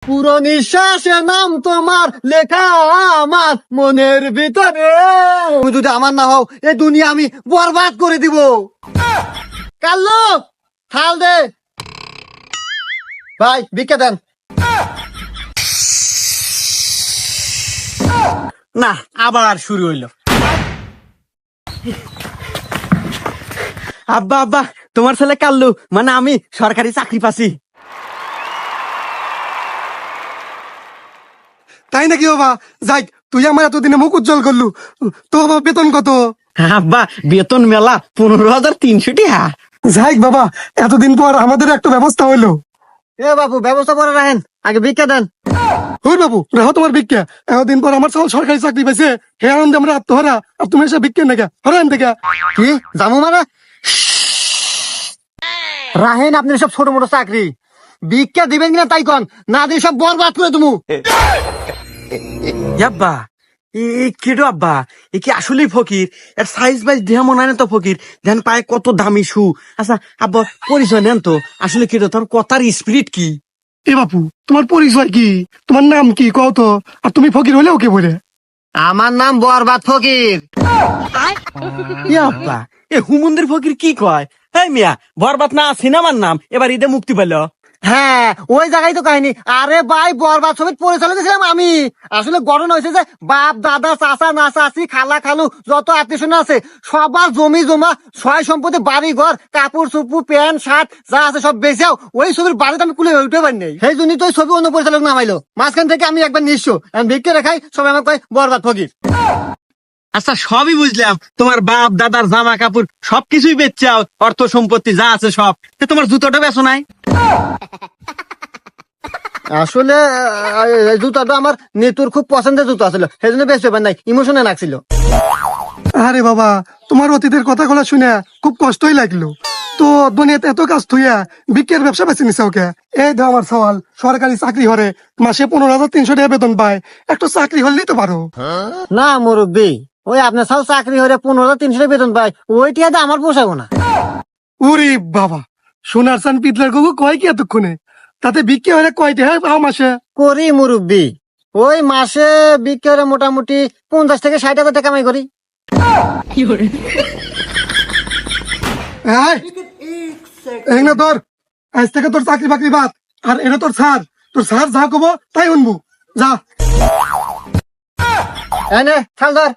পুরো নিঃশ্বাসের নাম তোমার লেখা আমার মনের ভিতরে। তুমি যদি আমার না হও এই দুনিয়া আমি বরবাদ করে দিব। কাল্লু থাল দে ভাই, ভিক্ষা দেন। না, আবার শুরু হইলো। আব্বা আব্বা, তোমার ছেলে কাল্লু, মানে আমি সরকারি চাকরি পাচ্ছি। তাই নাকি বাবা? যাই, তুই আমার এতদিনে মুখ উজ্জ্বল করলু। তো বাবা বেতন কত? আব্বা, বেতন মেলা 15,300 টাকা। যাই বাবা, এতদিন পর আমাদের একটা ব্যবস্থা হইলো। এ বাবু, ব্যবস্থা করে রাখেন, আগে ভিক্ষা দেন। ওই বাবু, রাহো তোমার ভিক্ষা। এতদিন পর আমার সব সরকারি চাকরি পাইছে, হে আনন্দে আমরা আত্মহারা, আর তুমি এসে ভিক্ষা নাকি হরান থেকে? কি জামু মানে? রাহেন আপনি সব ছোট মোটো চাকরি, ভিক্ষা দিবেন কিনা তাই কন, না দিয়ে সব বরবাদ করে তুমি। আব্বা, কেডো আব্বা, এ কি আসলেই ফকির? এর সাইজ বাইজ দেহ মনে হয় না তো ফকির। ধ্যান পায় কত দামি শু। আচ্ছা আব্বা, পরিচয় নেন তো, আসলে কেডো তোর কথার স্পিরিট কি? এ বাপু, তোমার পরিচয় কি? তোমার নাম কি কও তো? আর তুমি ফকির হলেও কে বলে? আমার নাম বরবাদ ফকির। এ আব্বা, এ হুমন্দির ফকির কি কয়? এই মিয়া, বরবাদ না সিনেমার নাম এবার ঈদে মুক্তি পেল। হ্যাঁ, ওই জায়গায় তো কাহিনী। আরে ভাই, বরবাদ ছবির পরিচালক ছিলাম আমি। আসলে ঘটনা হয়েছে যে বাপ দাদা চাচা না চাচি খালা খালু যত আত্মীয় আছে সবার জমি জমা সয় সম্পত্তি বাড়ি ঘর কাপড় চুপু প্যান্ট শার্ট যা আছে সব বেচাও ওই ছবির বাড়িতে আমি কুলে উঠতে পারি নাই। সেই জন্যই তো ওই ছবি অন্য পরিচালক নামাইলো। মাঝখান থেকে আমি একবার নিঃস্ব, আমি ভিক্ষে রেখাই, সবাই আমাকে কয় বরবাদ ফকির। আচ্ছা সবই বুঝলাম, তোমার বাপ দাদার জামা কাপড় সবকিছুই বেচাও, অর্থ সম্পত্তি যা আছে সব। তোমার জুতোটা বেচো নাই? আসলে এই জুতাটা আমার নেতুর খুব পছন্দের জুতো ছিল, সেই জন্য বেশ ব্যাপার নাই, ইমোশনে লাগছিল। আরে বাবা, তোমার অতীতের কথাগুলো শুনে খুব কষ্টই লাগলো। তো দুনিয়াতে এত কাজ থুইয়া বিক্রির ব্যবসা বেছে নিছে ওকে। এই দাও আমার সওয়াল, সরকারি চাকরি হরে মাসে 15,300 টাকা বেতন পায়, একটা চাকরি হলেই তো পারো। না মুরব্বী, ওই আপনার সব চাকরি হয়ে 15,300 বেতন পায়, ওই টিয়াতে আমার পোষাবো না। ওরে বাবা, সোনার চান পিতলার গগু কয় কি এতক্ষণে? তাতে বিক্রি হলে কয় টাকা পাও মাসে? করি মুরব্বী, ওই মাসে বিক্রি হলে মোটামুটি 50 থেকে 60 হাজার টাকা কামাই করি। এই না তোর, আজ থেকে তোর চাকরি বাকরি বাদ। আর এটা তোর স্যার, তোর স্যার যা কব তাই শুনবো। যা। এনে খেল ধর।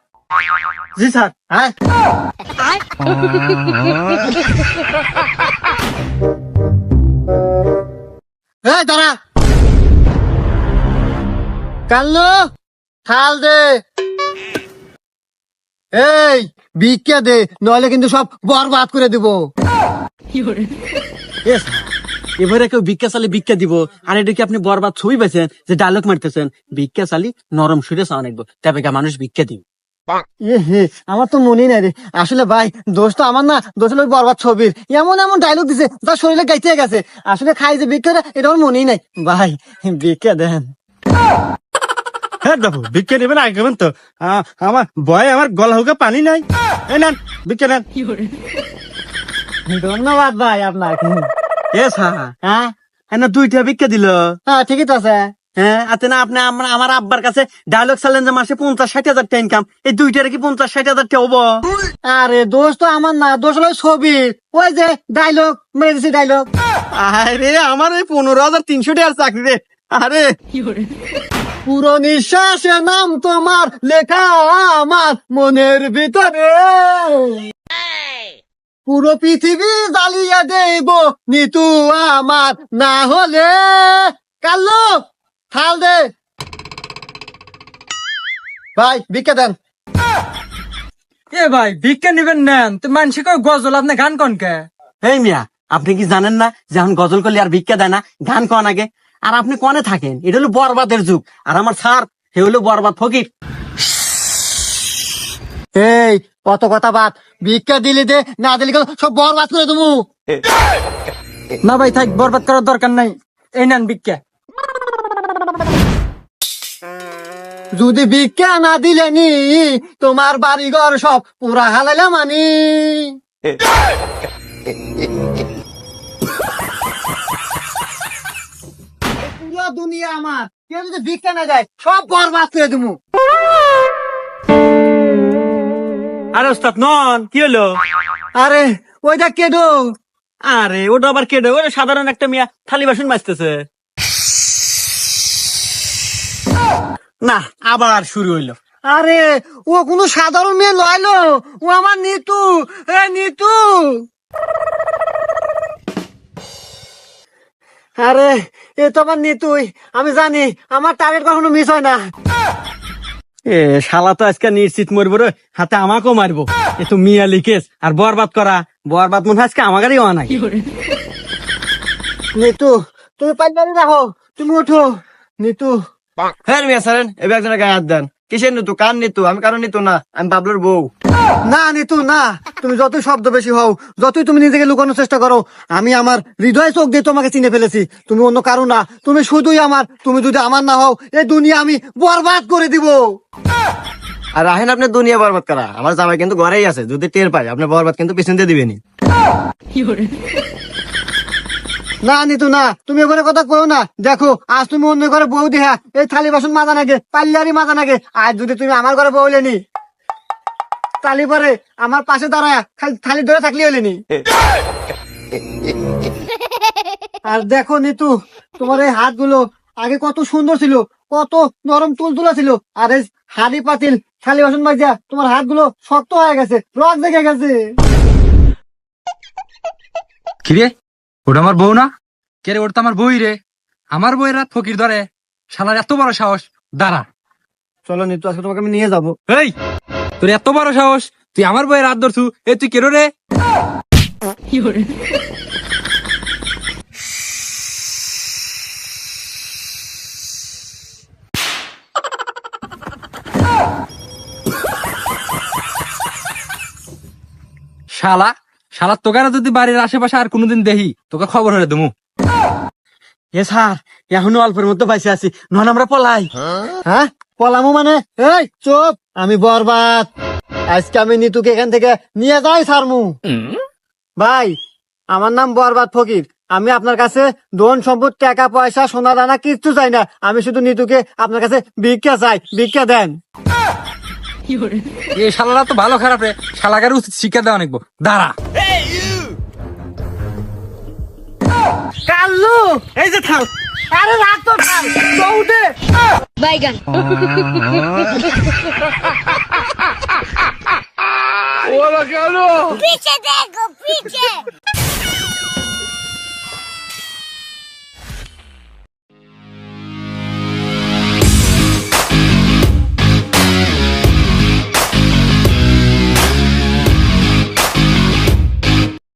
জি স্যার। হ্যাঁ, এই দাঁড়া। কাল্লু থাল দে। এই ভিক্ষা দে, নইলে কিন্তু সব বরবাদ করে দিব। এবারে কেউ ভিক্ষা চালি ভিক্ষা দিব, আর এটা কি আপনি বরবাদ ছবি পাইছেন যে ডায়লগ মারতেছেন? ভিক্ষা চালি নরম সুরে চাওয়া নাকবো, তবে মানুষ ভিক্ষা দিব। আমার তো মনেই নাই রে। আসলে ভাই, দোষ তো আমার না, দোষ হলো ওই বরবাদ ছবির। এমন এমন ডায়লগ দিছে যা শরীরে গাইতে গেছে। আসলে খাই যে ভিক্ষা, এটা আমার মনেই নাই। ভাই ভিক্ষা দেন। হ্যাঁ বাবু, ভিক্ষা নেবেন আগে করবেন তো। আমার ভয়ে আমার গলা হুকে পানি নাই। এই নেন ভিক্ষা নেন। ধন্যবাদ ভাই আপনার। এ স্যার, হ্যাঁ না 2টা ভিক্ষা দিল। হ্যাঁ, ঠিকই তো আছে। হ্যাঁ, আতে না আপনি আমার আব্বার কাছে ডায়লগ চালেন যে মাসে 50-60 হাজার টাকা ইনকাম, এই 2টার কি 50-60 হাজার টাকা হবো? আরে দোষ তো আমার না, দোষ হলো ওই ছবির। ওই যে ডায়লগ মেরে দিছি, ডায়লগ। আরে আমার ওই 15,300 টাকার চাকরি রে। আরে পুরো নিঃশ্বাসের নাম তোমার লেখা আমার মনের ভিতরে। পুরো পৃথিবী জ্বালিয়ে দেব নিতু আমার না হলে। কাল্লু থাল দে ভাই, ভিক্ষা দেন। এ ভাই, ভিক্ষা নিবেন নেন তো? মানুষ কয় গজল, আপনি গান কন কে? এই মিয়া, আপনি কি জানেন না যে এখন গজল করলে আর ভিক্ষা দেয় না, গান কন আগে? আর আপনি কনে থাকেন? এটা হলো বরবাদের যুগ, আর আমার স্যার হে হলো বরবাদ ফকির। এই কত কথা বাদ, ভিক্ষা দিলে দে, না দিলে কিন্তু সব বরবাদ করে দেবো। না ভাই থাক, বরবাদ করার দরকার নাই। এই নেন ভিক্ষা। যদি ভিক্ষা না দিলে নি, তোমার বাড়ি ঘর সব পুরা হালাইলাম মানি। পুরো দুনিয়া আমার, কেউ যদি ভিক্ষা না দেয় সব বরবাদ করে দেবো। আরে ওস্তাদ নন, কি হলো? আরে ওইটা কেডো? আরে ওটা আবার কেডে? ওটা সাধারণ একটা মিয়া থালি বাসন মাজতেছে। না, আবার শুরু হইলো। আরে ও কোনো সাধারণ মেয়ে লয়লো, ও আমার নিতু। এ নিতু, আরে এ তো আমার নিতুই। আমি জানি আমার টার্গেট কখনো মিস হয় না। এ শালা তো আজকে নিশ্চিত মরবো রে, হাতে আমাকেও মারবো। এ তো মিয়া লিকেস আর বরবাদ করা, বরবাদ মনে হয় আজকে আমাদেরই হওয়া নাই। নিতু তুমি পাইলারি রাখো, তুমি ওঠো। নিতু, হ্যাঁ মিয়া সারেন, এবার একজনের গায়ে হাত দেন। কিসের নিতু? কার নিতু? আমি কারো নিতু না, আমি বাবলুর বউ। না নিতু না, তুমি যতই শব্দ বেশি হও, যতই তুমি নিজেকে লুকানোর চেষ্টা করো, আমি আমার হৃদয় চোখ দিয়ে তোমাকে চিনে ফেলেছি। তুমি অন্য কারো না, তুমি শুধুই আমার। তুমি যদি আমার না হও, এই দুনিয়া আমি বরবাদ করে দিব। আর রাহেন আপনি দুনিয়া বরবাদ করা, আমার জামাই কিন্তু ঘরেই আছে, যদি টের পাই আপনি বরবাদ কিন্তু পিছন দিয়ে দিবেনি। না নিতু না, তুমি ওখানে কথা কো না। দেখো আজ তুমি অন্য ঘরে বউ দেখা এই থালি বাসন মাজা নাগে, পাল্লারি মাজা নাগে। আজ যদি তুমি আমার ঘরে বউ লেনি, তালি পরে আমার পাশে দাঁড়ায় খালি থালি ধরে থাকলে হলেনি। আর দেখো নিতু, তোমার এই হাতগুলো আগে কত সুন্দর ছিল, কত নরম তুলতুলা ছিল। আর এই হাড়ি পাতিল থালি বাসন মাজা তোমার হাতগুলো শক্ত হয়ে গেছে, রক দেখে গেছে। কিরে, ওটা আমার বউ না? কে রে? ওটা তো আমার বই রে। আমার বইয়ের রাত ফকির ধরে, শালার এত বড় সাহস! দাঁড়া, চলো নিতু, আজকে তোমাকে আমি নিয়ে যাবো। এই তোর এত বড় সাহস, তুই আমার বইয়ের রাত ধরছু? এ তুই কেরো রে? শালা শালা তোকে না যদি বাড়ির আশেপাশে আর কোনোদিন দেখি, তোকে খবর হলে দেবো। এ স্যার, এখনো অল্পের মধ্যে বাইসে আছি, নন আমরা পলাই। হ্যাঁ পলামু মানে? এই চুপ, আমি বরবাদ। আজকে আমি নিতুকে এখান থেকে নিয়ে যাই সারমু। ভাই, আমার নাম বরবাদ ফকির। আমি আপনার কাছে ধন সম্পদ, টাকা পয়সা, সোনা দানা কিচ্ছু চাই না। আমি শুধু নিতুকে আপনার কাছে ভিক্ষা চাই, ভিক্ষা দেন। এই শালারা তো ভালো খারাপ রে, শালাকার উচিত শিক্ষা দেওয়া অনেক। দাঁড়া, কাল্লু, এই যে থাল, আরে রাখ তো থাল, দৌড়ে। বাইগান पीछे देखो पीछे